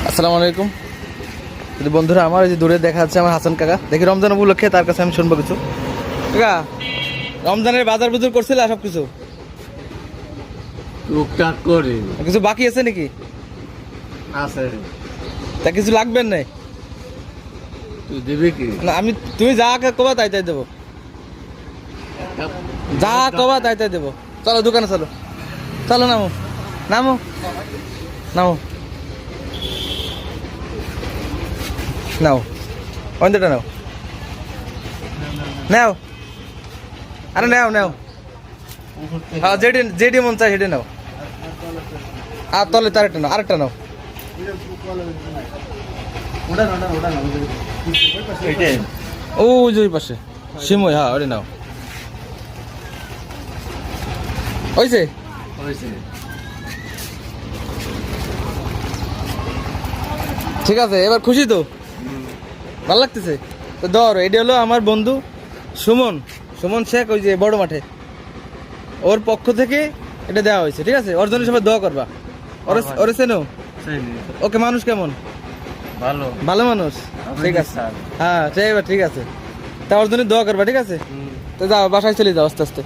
আসসালামু আলাইকুম। যদি বন্ধুরা আমার এই যে দূরে দেখা যাচ্ছে আমার হাসান কাকা, দেখি রমজান উপলক্ষে তার কাছে আমি শুনবো কিছু। কাকা, রমজানের বাজার বুজুর করছিল সব কিছু? টুকটাক করি কিছু বাকি আছে নাকি? আছে। তা কিছু লাগবেন না? তুই দিবি কি? না, তুমি যা কবা তাই তাই দেবো, যা কবা তাই তাই দেবো। চলো দোকানে চলো, চলো নামো নামো নামো, নাও অন্তটা নাও, নাও, আরে নাও নাও, হ্যাঁ যেটি যেটি মন চাই সেটি নাও। আর তলে তার একটা নাও, আরেকটা নাও। ও যে ওই পাশে সিমই, হ্যাঁ ওটা নাও। হয়েছে? ঠিক আছে, এবার খুশি তো? ভালো লাগতেছে তো? ধর, এটা হলো আমার বন্ধু সুমন, সুমন শেখ, ওই যে বড় মাঠে, ওর পক্ষ থেকে এটা দেওয়া হয়েছে। ঠিক আছে, ওর জন্য সবাই দোয়া করবা। ওরে চেনো? ওকে মানুষ কেমন? ভালো ভালো মানুষ। ঠিক আছে, হ্যাঁ ঠিক আছে, তা ওর জন্য দোয়া করবা। ঠিক আছে, তো যাও বাসায় চলে যাও আস্তে আস্তে।